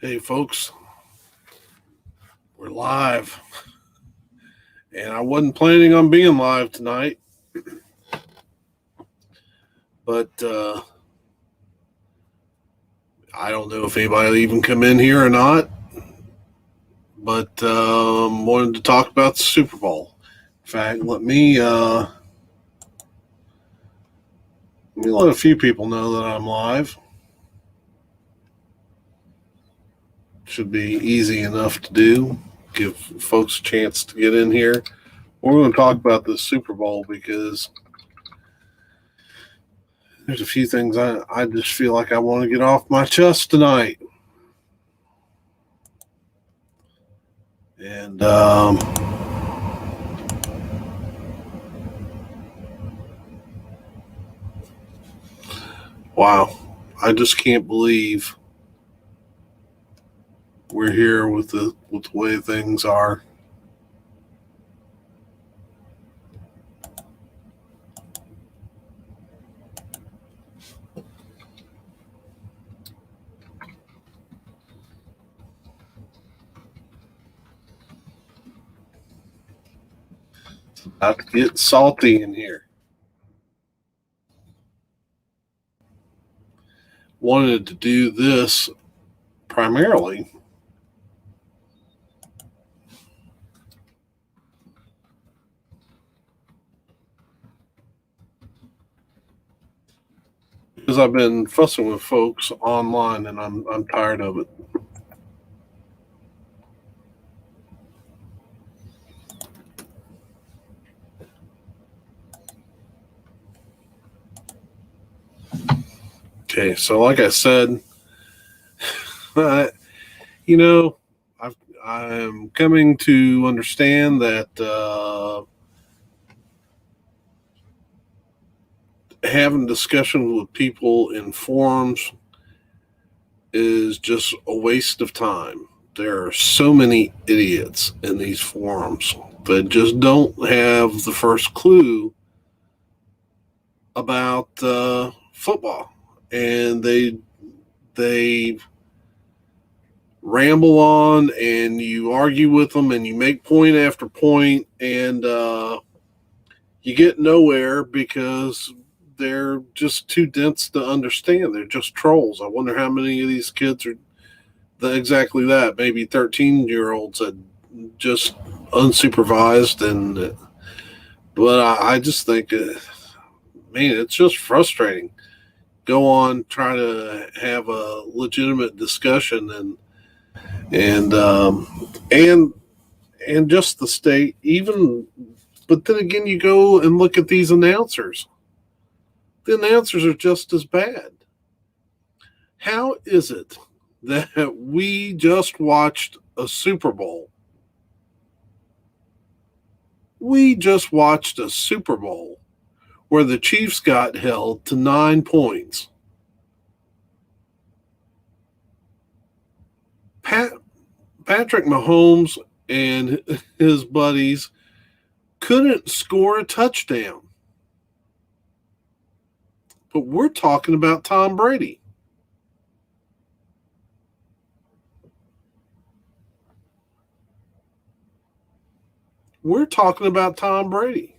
Hey, folks, we're live. And I wasn't planning on being live tonight, but I don't know if anybody will even come in here or not. But wanted to talk about the Super Bowl. In fact, let a few people know that I'm live. Should be easy enough to do. Give folks a chance to get in here. We're going to talk about the Super Bowl because there's a few things I just feel like I want to get off my chest tonight. And wow, I just can't believe we're here with the way things are. It's about to get salty in here. Wanted to do this primarily because I've been fussing with folks online and I'm tired of it. Okay, so like I said, you know, I'm coming to understand that having discussions with people in forums is just a waste of time. There are so many idiots in these forums that just don't have the first clue about football, and they ramble on, and you argue with them, and you make point after point, and you get nowhere because they're just too dense to understand. They're just trolls. I wonder how many of these kids are exactly that. Maybe 13-year-olds that just unsupervised, and but I just think, man, it's just frustrating. Go on, try to have a legitimate discussion, and just the state even. But then again, you go and look at these announcers. The announcers are just as bad. How is it that we just watched a Super Bowl? We just watched a Super Bowl where the Chiefs got held to 9 points. Patrick Mahomes and his buddies couldn't score a touchdown. But we're talking about Tom Brady. We're talking about Tom Brady.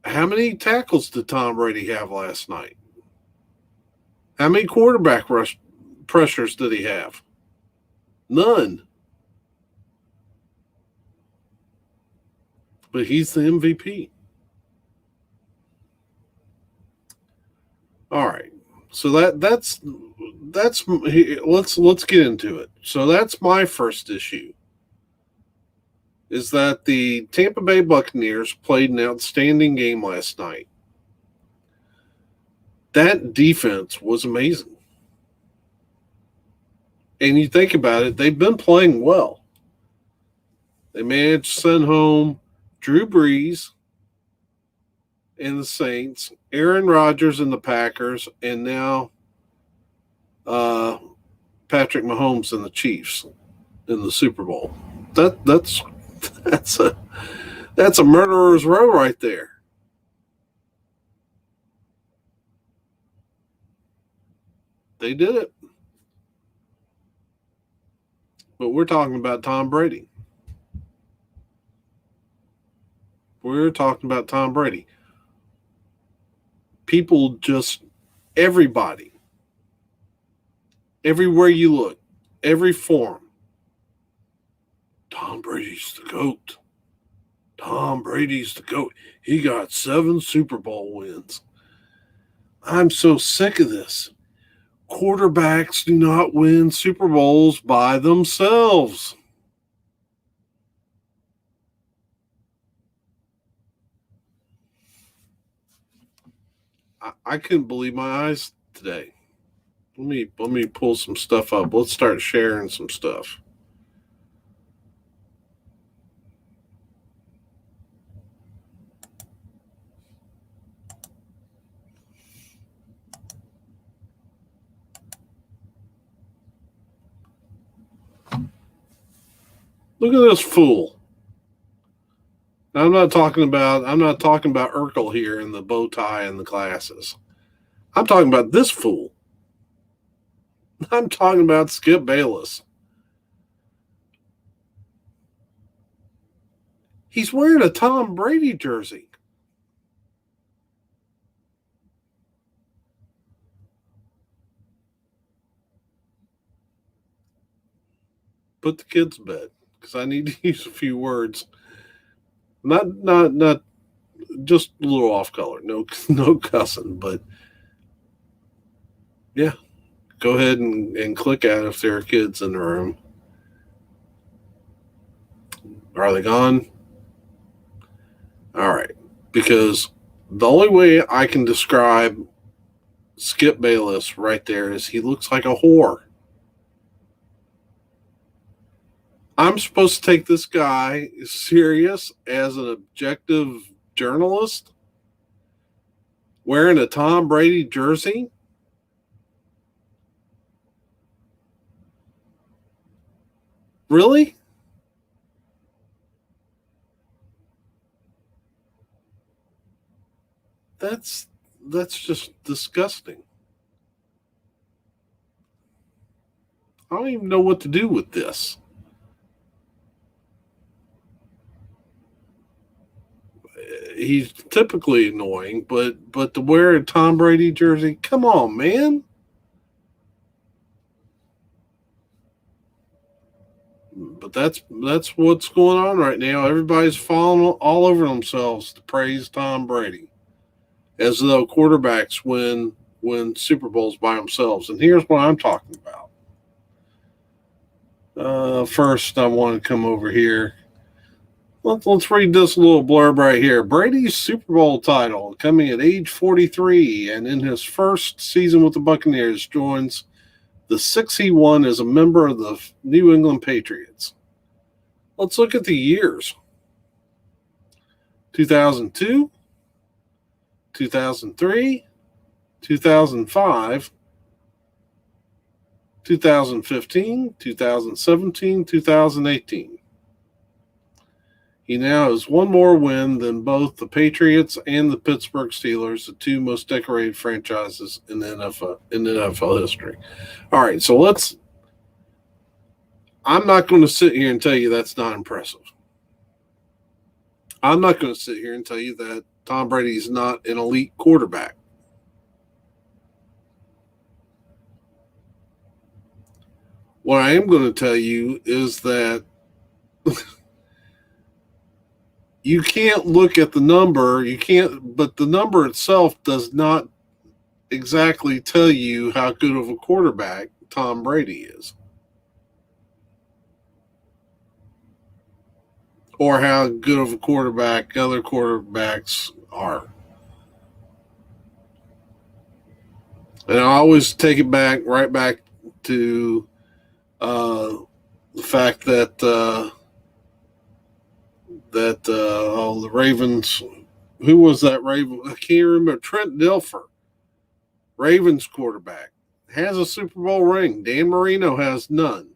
How many tackles did Tom Brady have last night? How many quarterback pressures did he have? None. But he's the MVP. All right. So that's let's get into it. So that's my first issue. Is that the Tampa Bay Buccaneers played an outstanding game last night. That defense was amazing. And you think about it, they've been playing well. They managed to send home Drew Brees and the Saints, Aaron Rodgers and the Packers, and now Patrick Mahomes and the Chiefs in the Super Bowl. That's a murderer's row right there. They did it. But we're talking about Tom Brady. We're talking about Tom Brady. People just, everybody, everywhere you look, every forum, Tom Brady's the GOAT. Tom Brady's the GOAT. He got 7 Super Bowl wins. I'm so sick of this. Quarterbacks do not win Super Bowls by themselves. I couldn't believe my eyes today. Let me pull some stuff up. Let's start sharing some stuff. Look at this fool. Now, I'm not talking about Urkel here in the bow tie and the glasses. I'm talking about this fool. I'm talking about Skip Bayless. He's wearing a Tom Brady jersey. Put the kids to bed because I need to use a few words. Not just a little off color. No cussing, but yeah. Go ahead and click out if there are kids in the room. Are they gone? All right. Because the only way I can describe Skip Bayless right there is he looks like a whore. I'm supposed to take this guy serious as an objective journalist wearing a Tom Brady jersey? Really? That's just disgusting. I don't even know what to do with this. He's typically annoying, but to wear a Tom Brady jersey, come on, man. But that's what's going on right now. Everybody's falling all over themselves to praise Tom Brady, as though quarterbacks win Super Bowls by themselves. And here's what I'm talking about. First, I want to come over here. Let's read this little blurb right here. Brady's Super Bowl title, coming at age 43, and in his first season with the Buccaneers, joins the 6 he won as a member of the New England Patriots. Let's look at the years. 2002, 2003, 2005, 2015, 2017, 2018. He now has one more win than both the Patriots and the Pittsburgh Steelers, the two most decorated franchises in the NFL history. All right, so I'm not going to sit here and tell you that's not impressive. I'm not going to sit here and tell you that Tom Brady is not an elite quarterback. What I am going to tell you is that you can't look at the number. But the number itself does not exactly tell you how good of a quarterback Tom Brady is, or how good of a quarterback other quarterbacks are. And I always take it right back to the fact that the Ravens. Who was that Raven? I can't remember. Trent Dilfer, Ravens quarterback, has a Super Bowl ring. Dan Marino has none.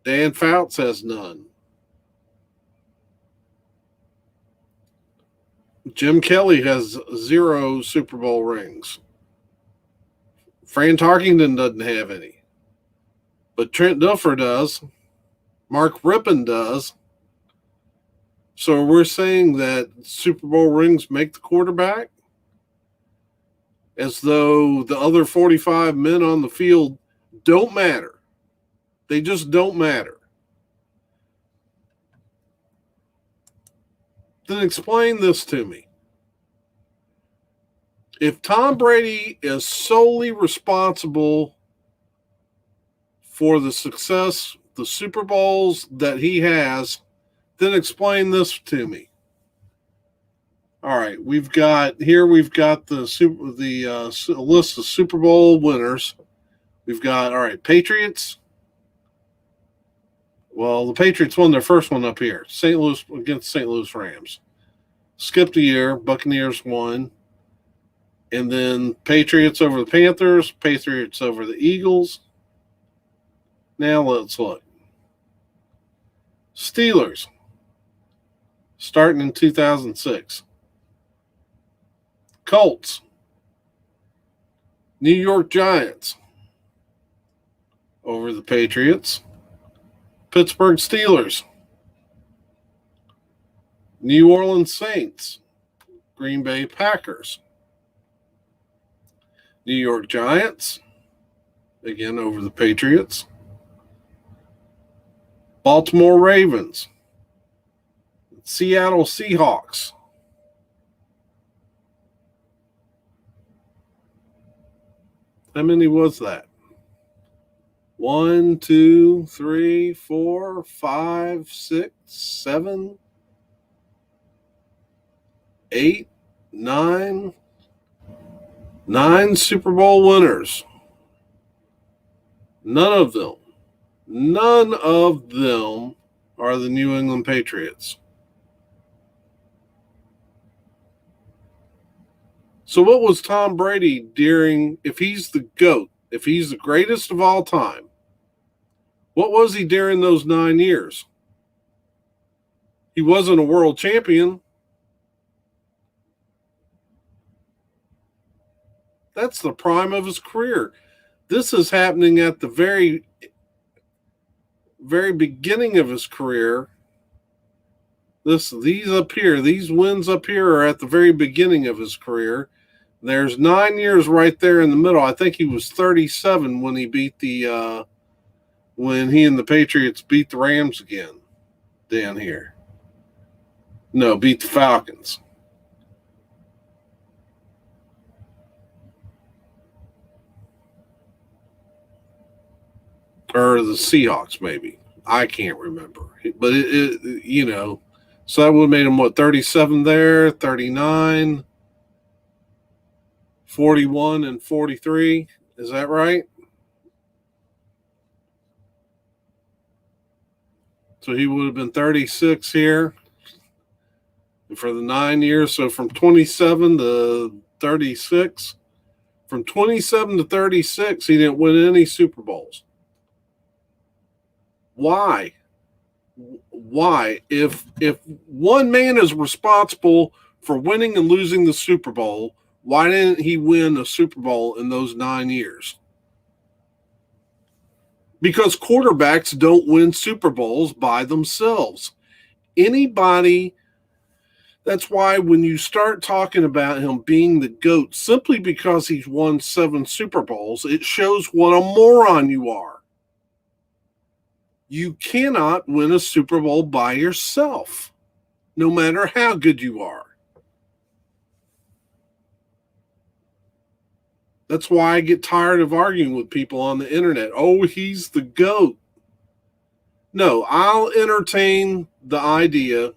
Dan Fouts has none. Jim Kelly has 0 Super Bowl rings. Fran Tarkenton doesn't have any. But Trent Dilfer does. Mark Rippon does. So we're saying that Super Bowl rings make the quarterback? As though the other 45 men on the field don't matter. They just don't matter. Then explain this to me. If Tom Brady is solely responsible for the success, the Super Bowls that he has, then explain this to me. All right, we've got the list of Super Bowl winners. We've got, all right, Patriots. Well, the Patriots won their first one up here, St. Louis against St. Louis Rams. Skipped a year, Buccaneers won. And then Patriots over the Panthers, Patriots over the Eagles. Now let's look. Steelers, starting in 2006. Colts, New York Giants over the Patriots. Pittsburgh Steelers, New Orleans Saints, Green Bay Packers. New York Giants, again over the Patriots. Baltimore Ravens, Seattle Seahawks. How many was that? 1, 2, 3, 4, 5, 6, 7, 8, 9. 9 Super Bowl winners. None of them are the New England Patriots. So what was Tom Brady during, if he's the GOAT, if he's the greatest of all time, what was he during those 9 years? He wasn't a world champion. That's the prime of his career. This is happening at the very, very beginning of his career. These wins up here are at the very beginning of his career. There's 9 years right there in the middle. I think he was 37 when he when he and the Patriots beat the Rams again down here. No, beat the Falcons. Or the Seahawks, maybe. I can't remember. But, so that would have made him, 37 there, 39, 41, and 43. Is that right? So he would have been 36 here for the 9 years. So from 27 to 36. From 27 to 36, he didn't win any Super Bowls. Why? If one man is responsible for winning and losing the Super Bowl, why didn't he win a Super Bowl in those 9 years? Because quarterbacks don't win Super Bowls by themselves. That's why when you start talking about him being the GOAT simply because he's won 7 Super Bowls, it shows what a moron you are. You cannot win a Super Bowl by yourself, no matter how good you are. That's why I get tired of arguing with people on the internet. Oh, he's the GOAT. No, I'll entertain the idea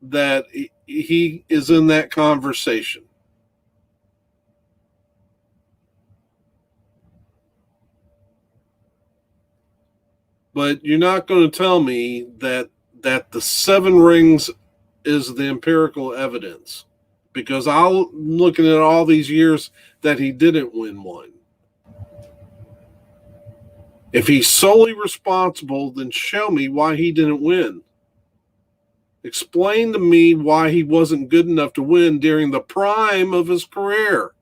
that he is in that conversation. But you're not going to tell me that the 7 rings is the empirical evidence, because I'm looking at all these years that he didn't win one. If he's solely responsible, then show me why he didn't win. Explain to me why he wasn't good enough to win during the prime of his career.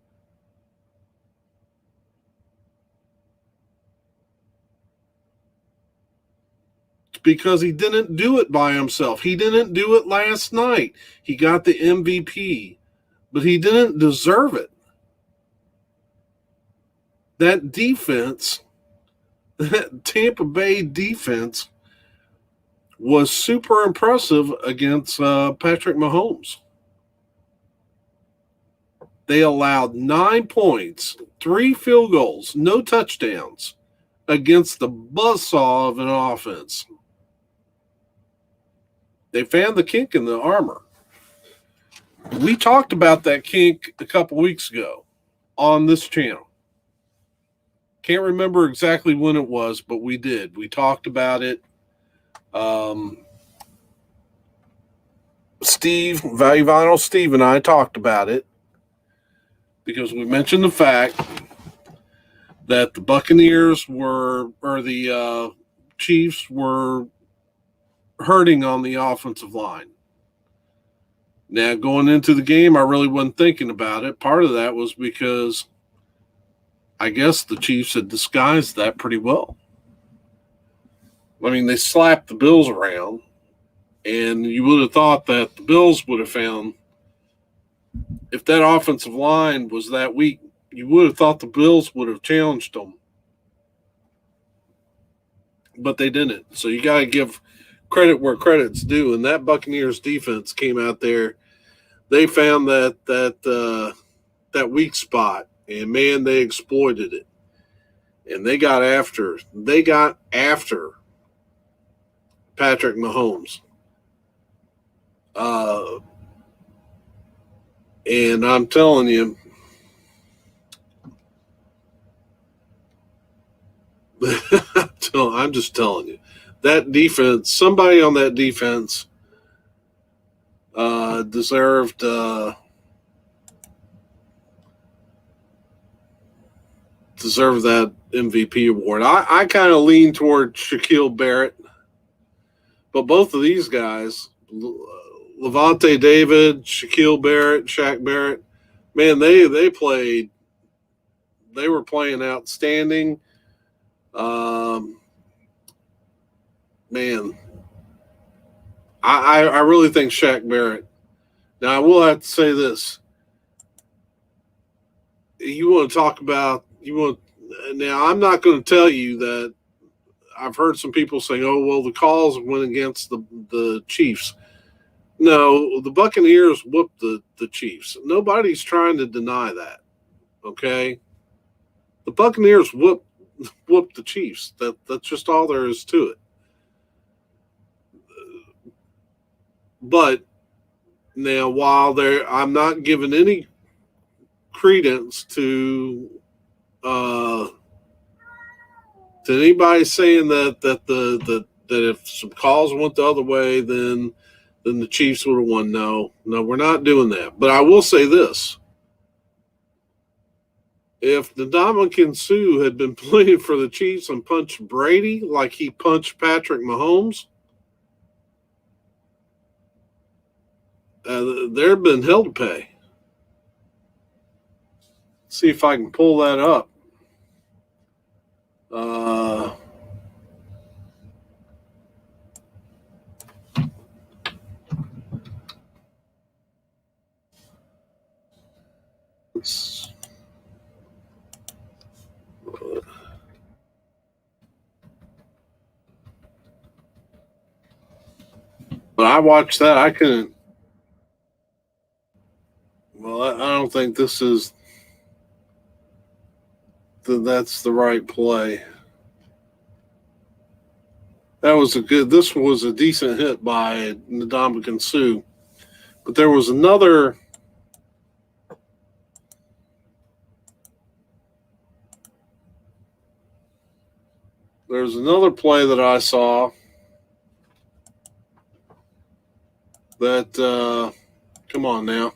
because he didn't do it by himself. He didn't do it last night. He got the MVP, but he didn't deserve it. That defense, that Tampa Bay defense, was super impressive against Patrick Mahomes. They allowed 9 points, 3 field goals, no touchdowns against the buzzsaw of an offense. They found the kink in the armor. We talked about that kink a couple weeks ago on this channel. Can't remember exactly when it was, but we did. We talked about it. Steve, Value Vinyl Steve and I talked about it because we mentioned the fact that the Buccaneers the Chiefs were hurting on the offensive line. Now, going into the game, I really wasn't thinking about it. Part of that was because I guess the Chiefs had disguised that pretty well. I mean, they slapped the Bills around, and you would have thought that the Bills would have found, if that offensive line was that weak, you would have thought the Bills would have challenged them. But they didn't. So you got to give credit where credit's due. And that Buccaneers defense came out there. They found that weak spot, and man, they exploited it. And they got after Patrick Mahomes. And I'm telling you, I'm just telling you, that defense, somebody on that defense deserved that MVP award. I kind of lean toward Shaquille Barrett, but both of these guys, Levante David, Shaquille Barrett, Shaq Barrett, man, they were playing outstanding. Man, I really think Shaq Barrett. Now, I will have to say this. Now, I'm not going to tell you that I've heard some people saying, oh, well, the calls went against the Chiefs. No, the Buccaneers whooped the Chiefs. Nobody's trying to deny that, okay? The Buccaneers whooped the Chiefs. That's just all there is to it. But now, while I'm not giving any credence to anybody saying that if some calls went the other way, then the Chiefs would have won. No, we're not doing that. But I will say this. If Ndamukong Suh had been playing for the Chiefs and punched Brady like he punched Patrick Mahomes, there'd been hell to pay. See if I can pull that up. But I watched that. I couldn't. Well, I don't think that's the right play. This was a decent hit by Ndamukong Suh. But there was another. There's another play that I saw that, come on now.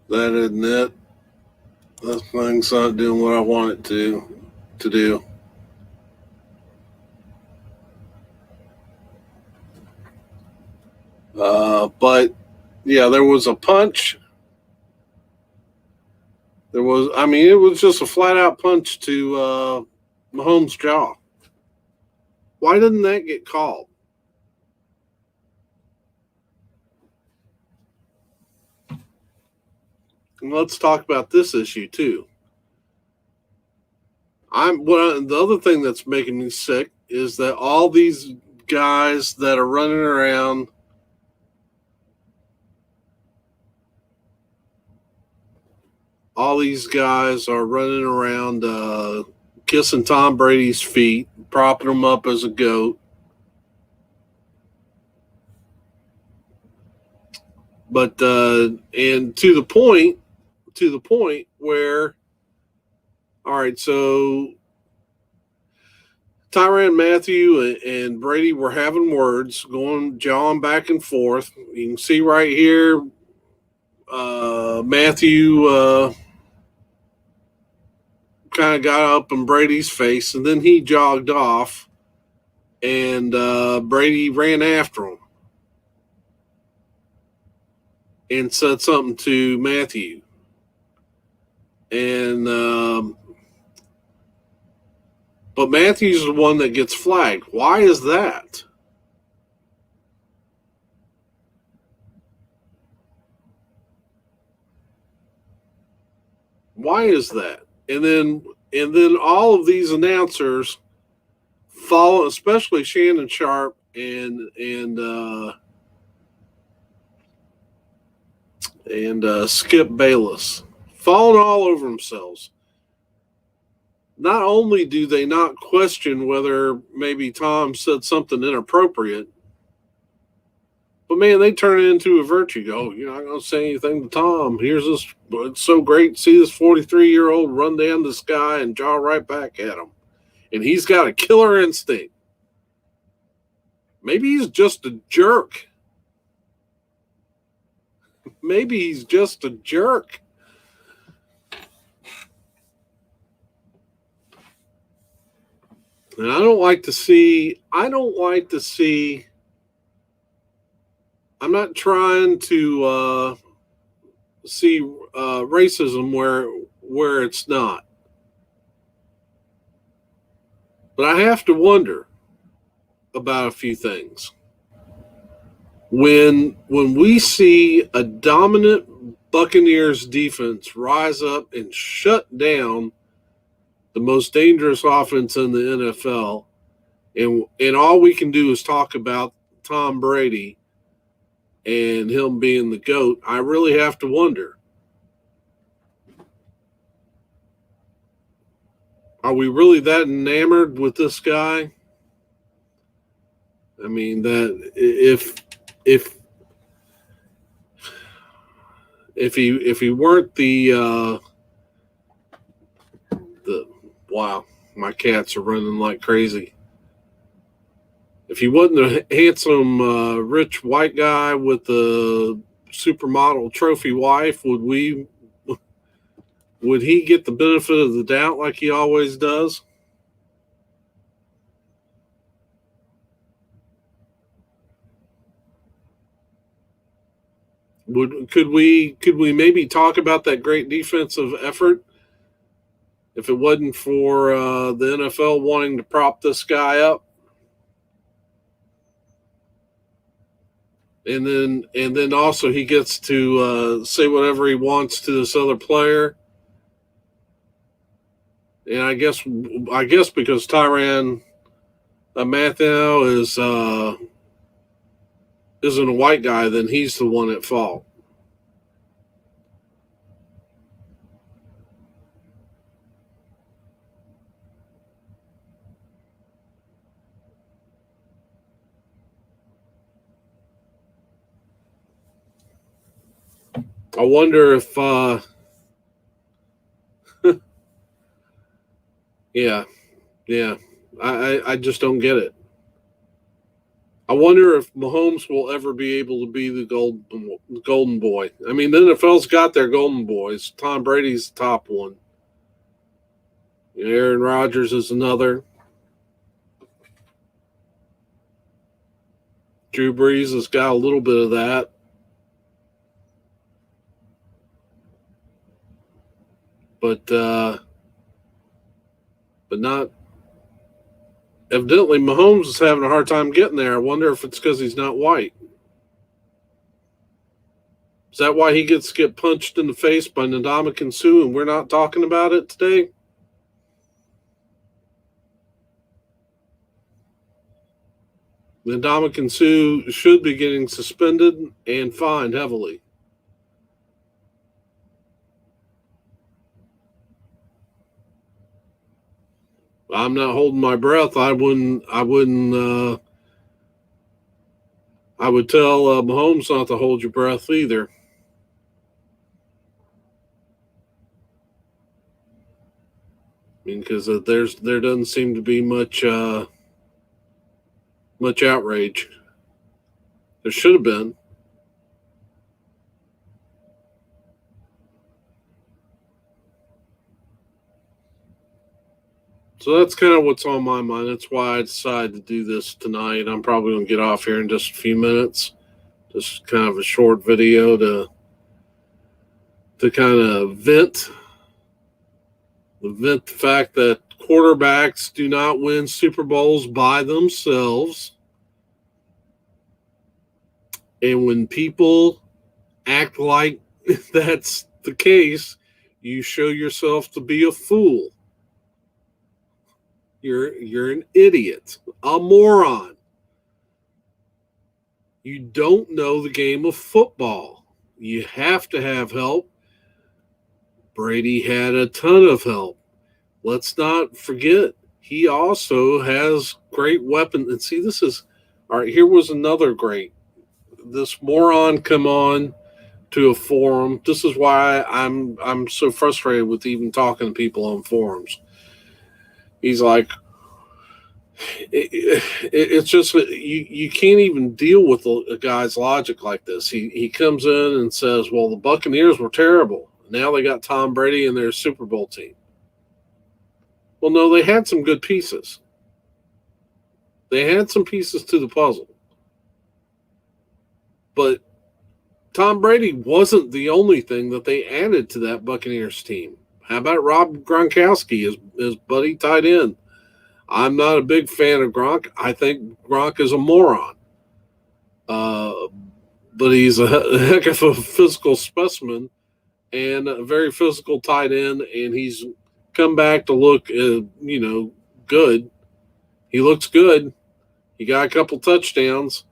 That isn't it. That thing's not doing what I want it to do. But yeah, there was a punch. There was, I mean, it was just a flat out punch to Mahomes' jaw. Why didn't that get called? And let's talk about this issue too. The other thing that's making me sick is that all these guys that are running around kissing Tom Brady's feet, propping him up as a goat. But and to the point where, all right, so Tyrann Mathieu and Brady were having words, jawing back and forth. You can see right here, Mathieu kind of got up in Brady's face, and then he jogged off, and Brady ran after him and said something to Mathieu. And but Mathieu's the one that gets flagged. Why is that? Why is that? And then all of these announcers follow, especially Shannon Sharpe and Skip Bayless, falling all over themselves. Not only do they not question whether maybe Tom said something inappropriate, but man, they turn it into a virtue. Go, you're not going to say anything to Tom. Here's this. It's so great to see this 43-year-old run down this guy and jaw right back at him. And he's got a killer instinct. Maybe he's just a jerk. Maybe he's just a jerk. And I don't like to see, I'm not trying to see racism where it's not. But I have to wonder about a few things. When we see a dominant Buccaneers defense rise up and shut down the most dangerous offense in the NFL, and all we can do is talk about Tom Brady and him being the GOAT, I really have to wonder, are we really that enamored with this guy? I mean, that if he weren't the wow, my cats are running like crazy. If he wasn't a handsome rich white guy with the supermodel trophy wife, would he get the benefit of the doubt like he always does? Could we maybe talk about that great defensive effort if it wasn't for the NFL wanting to prop this guy up? And then also he gets to say whatever he wants to this other player. And I guess because Tyrann Mathieu isn't a white guy, then he's the one at fault. I wonder if yeah, yeah. I just don't get it. I wonder if Mahomes will ever be able to be the golden boy. I mean, the NFL's got their golden boys. Tom Brady's the top one. Aaron Rodgers is another. Drew Brees has got a little bit of that. but not. Evidently, Mahomes is having a hard time getting there. I wonder if it's because he's not white. Is that why he gets to get punched in the face by Ndamukong Suh and we're not talking about it today? Ndamukong Suh should be getting suspended and fined heavily. I'm not holding my breath. I would tell Mahomes not to hold your breath either. I mean, because there doesn't seem to be much outrage. There should have been. So that's kind of what's on my mind. That's why I decided to do this tonight. I'm probably going to get off here in just a few minutes. Just kind of a short video to kind of vent the fact that quarterbacks do not win Super Bowls by themselves. And when people act like that's the case, you show yourself to be a fool. You're an idiot, a moron. You don't know the game of football. You have to have help. Brady had a ton of help. Let's not forget, he also has great weapons. And see, this is all right. Here was another great. This moron come on to a forum. This is why I'm so frustrated with even talking to people on forums. He's like, it's just you can't even deal with a guy's logic like this. He comes in and says, "Well, the Buccaneers were terrible. Now they got Tom Brady and their Super Bowl team." Well, no, they had some good pieces. They had some pieces to the puzzle, but Tom Brady wasn't the only thing that they added to that Buccaneers team. How about Rob Gronkowski, his buddy tight end? I'm not a big fan of Gronk. I think Gronk is a moron. But he's a heck of a physical specimen and a very physical tight end, and he's come back to look, good. He looks good. He got a couple touchdowns.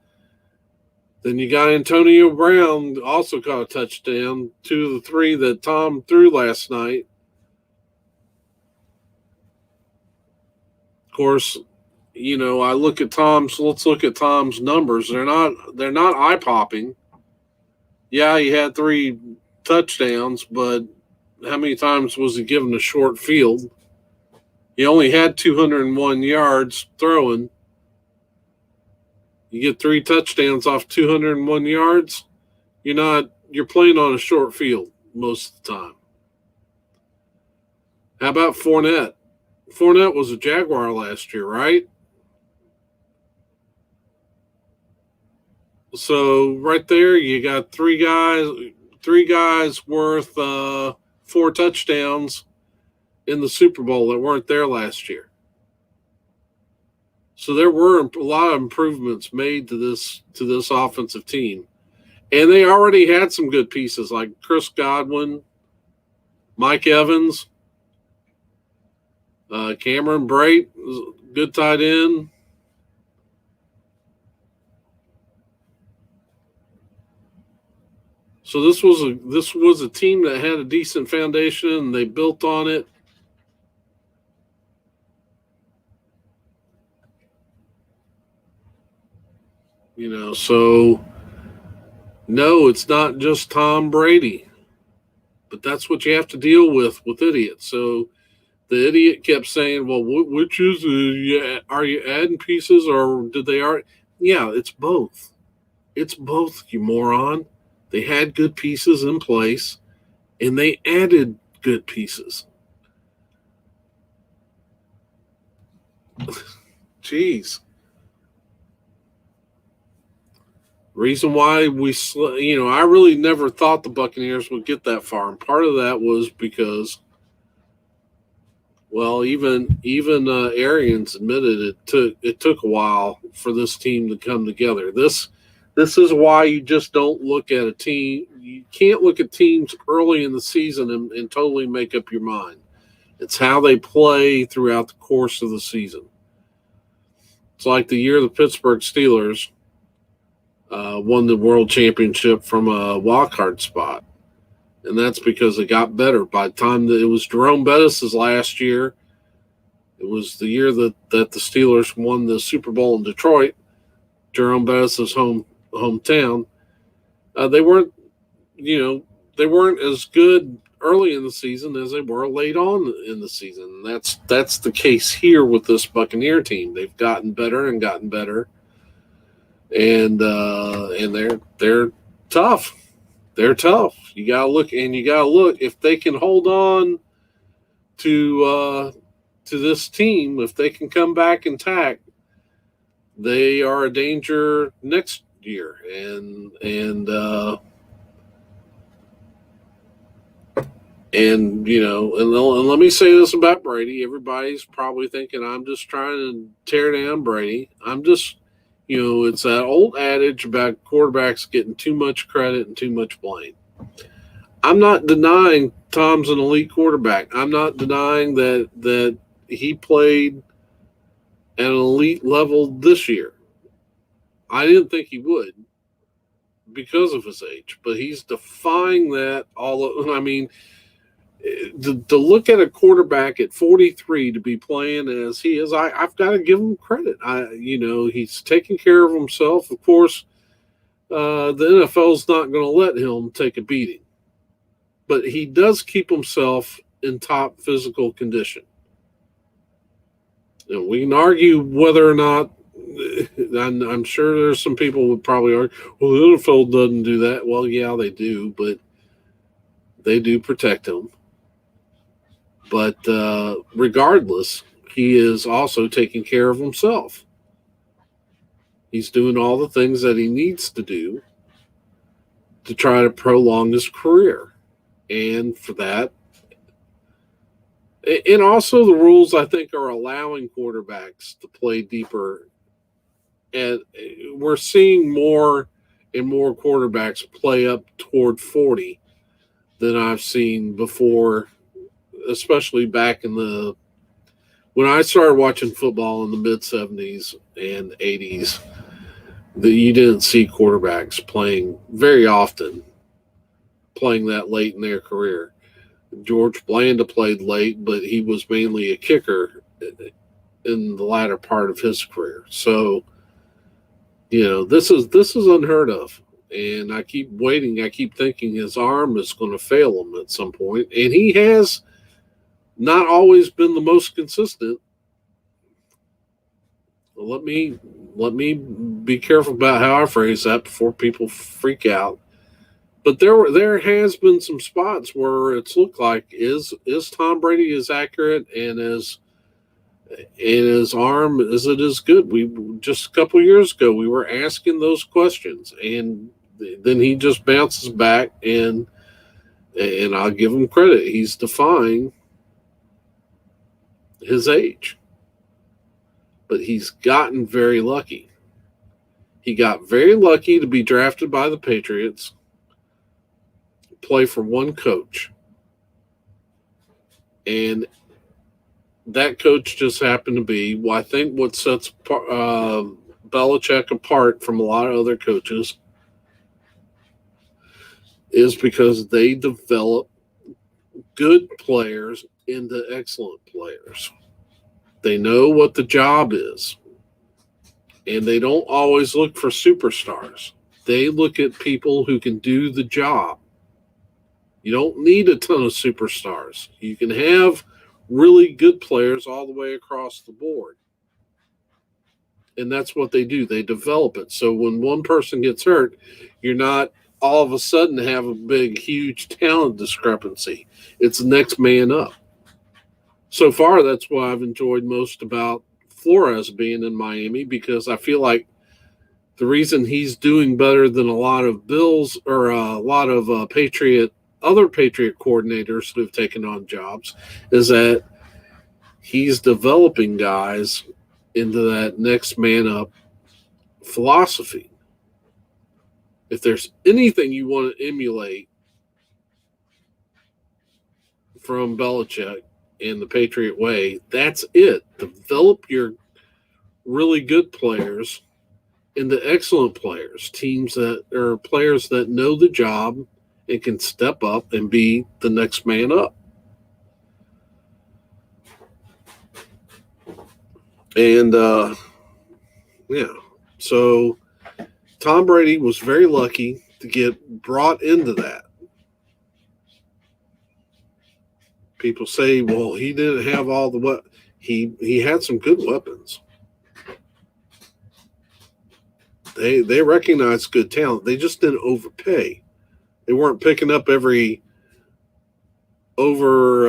Then you got Antonio Brown, also caught a touchdown, 2 of the 3 that Tom threw last night. Of course, I look at let's look at Tom's numbers. They're not eye-popping. Yeah, he had 3 touchdowns, but how many times was he given a short field? He only had 201 yards throwing. You get 3 touchdowns off 201 yards, you're playing on a short field most of the time. How about Fournette? Fournette was a Jaguar last year, right? So right there, you got 3 guys worth 4 touchdowns in the Super Bowl that weren't there last year. So there were a lot of improvements made to this offensive team. And they already had some good pieces like Chris Godwin, Mike Evans, Cameron Brate, good tight end. So this was a team that had a decent foundation and they built on it. So no, it's not just Tom Brady, but that's what you have to deal with idiots. So the idiot kept saying, "Well, which is are you adding pieces or did they are?" Yeah, it's both. It's both, you moron. They had good pieces in place, and they added good pieces. Jeez. Reason why I really never thought the Buccaneers would get that far. And part of that was because Well, even Arians admitted it took a while for this team to come together. This is why you just don't look at a team. You can't look at teams early in the season and totally make up your mind. It's how they play throughout the course of the season. It's like the year the Pittsburgh Steelers won the world championship from a wild card spot, and that's because they got better. By the time that it was Jerome Bettis' last year, it was the year that the Steelers won the Super Bowl in Detroit, Jerome Bettis' hometown. They weren't, you know, they weren't as good early in the season as they were late on in the season. And that's the case here with this Buccaneer team. They've gotten better and gotten better, and they're tough. They're tough. You gotta look if they can hold on to this team. If they can come back intact, they are a danger next year. And let me say this about Brady. Everybody's probably thinking I'm just trying to tear down Brady. I'm just, it's that old adage about quarterbacks getting too much credit and too much blame. I'm not denying Tom's an elite quarterback. I'm not denying that he played at an elite level this year. I didn't think he would because of his age, but he's defying that to look at a quarterback at 43 to be playing as he is, I've got to give him credit. He's taking care of himself. Of course, the NFL's not going to let him take a beating, but he does keep himself in top physical condition. We can argue whether or not, I'm sure there's some people who would probably argue, well, the NFL doesn't do that. Well, yeah, they do, but they do protect him. But regardless, he is also taking care of himself. He's doing all the things that he needs to do to try to prolong his career. And for that, and also the rules, I think, are allowing quarterbacks to play deeper. And we're seeing more and more quarterbacks play up toward 40 than I've seen before, especially back when I started watching football in the mid 70s and 80s. That you didn't see quarterbacks playing very often, playing that late in their career. George Blanda played late, but he was mainly a kicker in the latter part of his career. So, this is unheard of. And I keep waiting. I keep thinking his arm is going to fail him at some point. And he has not always been the most consistent. Let me be careful about how I phrase that before people freak out. But there has been some spots where it's looked like is Tom Brady as accurate and his arm, is it as good? We just a couple years ago we were asking those questions, and then he just bounces back, and I'll give him credit. He's defying his age, but he's gotten very lucky. He got very lucky to be drafted by the Patriots, play for one coach, and that coach just happened to be, well, I think what sets Belichick apart from a lot of other coaches is because they develop good players into excellent players. They know what the job is, and they don't always look for superstars. They look at people who can do the job. You don't need a ton of superstars. You can have really good players all the way across the board. And that's what they do. They develop it. So when one person gets hurt, you're not all of a sudden have a big, huge talent discrepancy. It's the next man up. So far, that's what I've enjoyed most about Flores being in Miami, because I feel like the reason he's doing better than a lot of Bills or a lot of other Patriot coordinators who have taken on jobs is that he's developing guys into that next man up philosophy. If there's anything you want to emulate from Belichick and the Patriot way, that's it. Develop your really good players into excellent players, teams that are players that know the job and can step up and be the next man up. And yeah, so Tom Brady was very lucky to get brought into that. People say, well, he didn't have all the what he had some good weapons. They recognized good talent. They just didn't overpay. They weren't picking up every overrated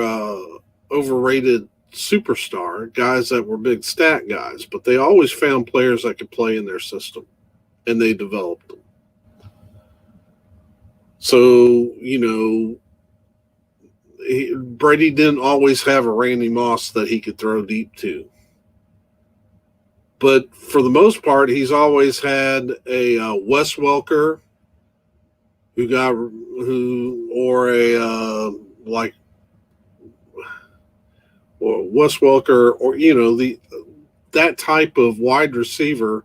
superstar, guys that were big stat guys, but they always found players that could play in their system, and they developed them. So, Brady didn't always have a Randy Moss that he could throw deep to. But for the most part, he's always had a Wes Welker or Wes Welker, or that type of wide receiver.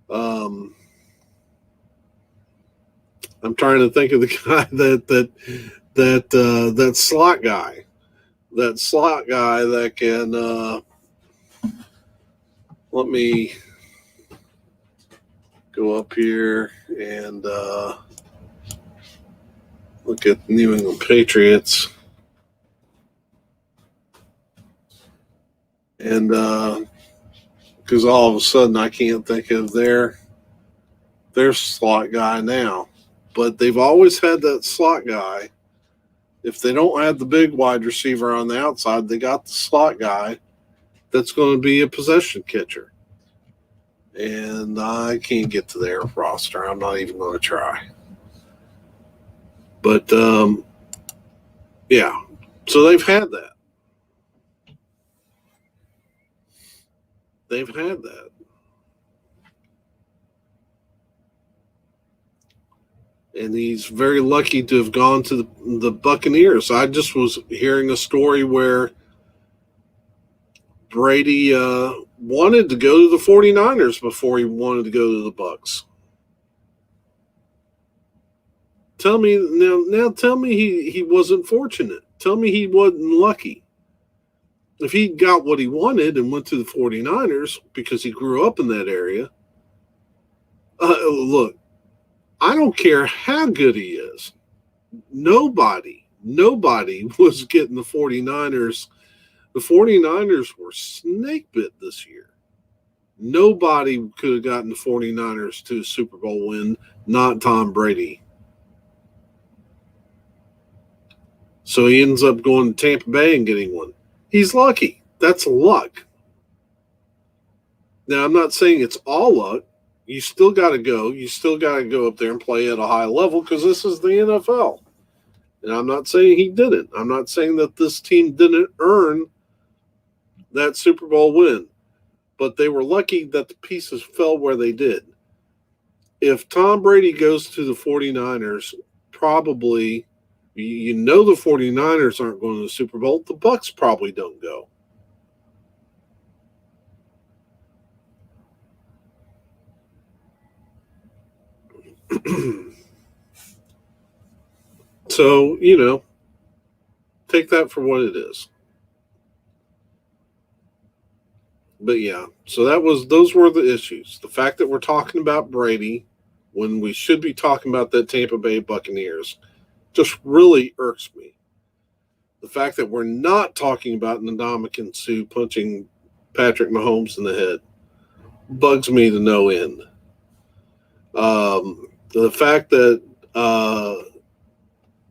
I'm trying to think of the guy that slot guy that can. Let me go up here and look at New England Patriots. And because all of a sudden I can't think of their slot guy now. But they've always had that slot guy. If they don't have the big wide receiver on the outside, they got the slot guy that's going to be a possession catcher. And I can't get to their roster. I'm not even going to try. But, yeah. So they've had that. And he's very lucky to have gone to the Buccaneers. I just was hearing a story where Brady wanted to go to the 49ers before he wanted to go to the Bucs. Tell me he wasn't fortunate. Tell me he wasn't lucky. If he got what he wanted and went to the 49ers because he grew up in that area, look, I don't care how good he is. Nobody was getting the 49ers. The 49ers were snake bit this year. Nobody could have gotten the 49ers to a Super Bowl win, not Tom Brady. So he ends up going to Tampa Bay and getting one. He's lucky. That's luck. Now, I'm not saying it's all luck. You still got to go. You still got to go up there and play at a high level because this is the NFL. And I'm not saying he didn't. I'm not saying that this team didn't earn that Super Bowl win. But they were lucky that the pieces fell where they did. If Tom Brady goes to the 49ers, probably, the 49ers aren't going to the Super Bowl. The Bucs probably don't go. So, take that for what it is. But yeah, so those were the issues. The fact that we're talking about Brady when we should be talking about that Tampa Bay Buccaneers just really irks me. The fact that we're not talking about Ndamukong Suh punching Patrick Mahomes in the head bugs me to no end. The fact that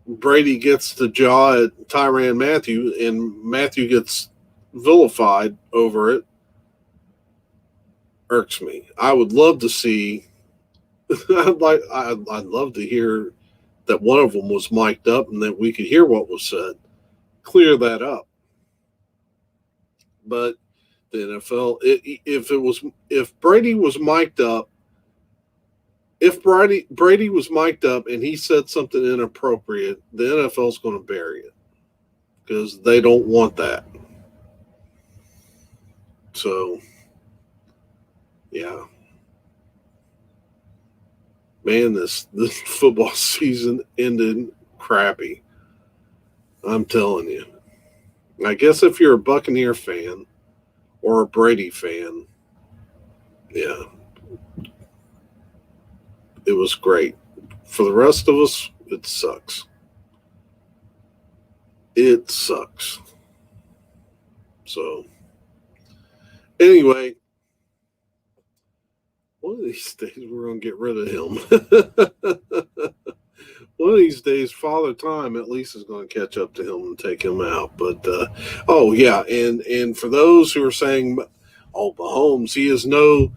Brady gets the jaw at Tyrann Mathieu and Mathieu gets vilified over it irks me. I would love to see. I'd love to hear that one of them was mic'd up and that we could hear what was said. Clear that up. but the NFL, if Brady was mic'd up, if Brady was mic'd up and he said something inappropriate, the NFL's going to bury it because they don't want that. So, yeah, man, this football season ended crappy. I'm telling you. I guess if you're a Buccaneer fan or a Brady fan, yeah, it was great. For the rest of us, it sucks. It sucks. So, anyway, one of these days we're going to get rid of him. One of these days, Father Time at least is going to catch up to him and take him out. But oh yeah, and for those who are saying, "Oh, Mahomes, he is no,"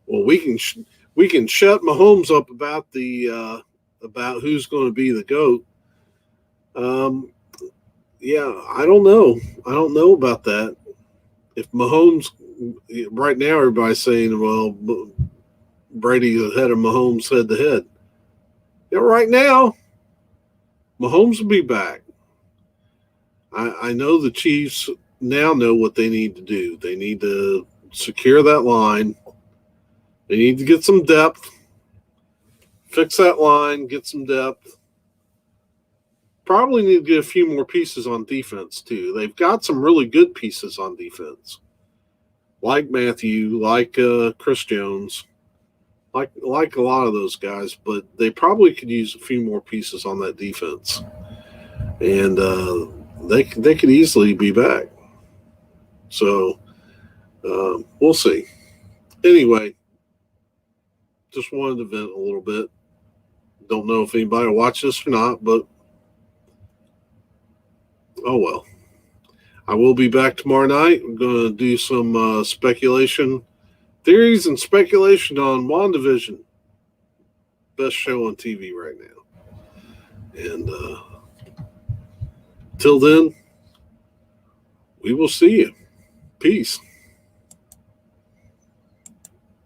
well, we can shut Mahomes up about the about who's going to be the GOAT. Um, yeah, I don't know. I don't know about that. If Mahomes right now, everybody's saying, "Well, Brady's ahead of Mahomes head to head." Yeah, right now, Mahomes will be back. I know the Chiefs now know what they need to do. They need to secure that line. They need to get some depth, fix that line, get some depth. Probably need to get a few more pieces on defense too. They've got some really good pieces on defense, like Matthew, like Chris Jones, like a lot of those guys. But they probably could use a few more pieces on that defense, and they could easily be back. So we'll see. Anyway, just wanted to vent a little bit. Don't know if anybody will watch this or not, but oh well. I will be back tomorrow night. We're going to do some speculation, theories, and speculation on WandaVision. Best show on TV right now. And till then, we will see you. Peace.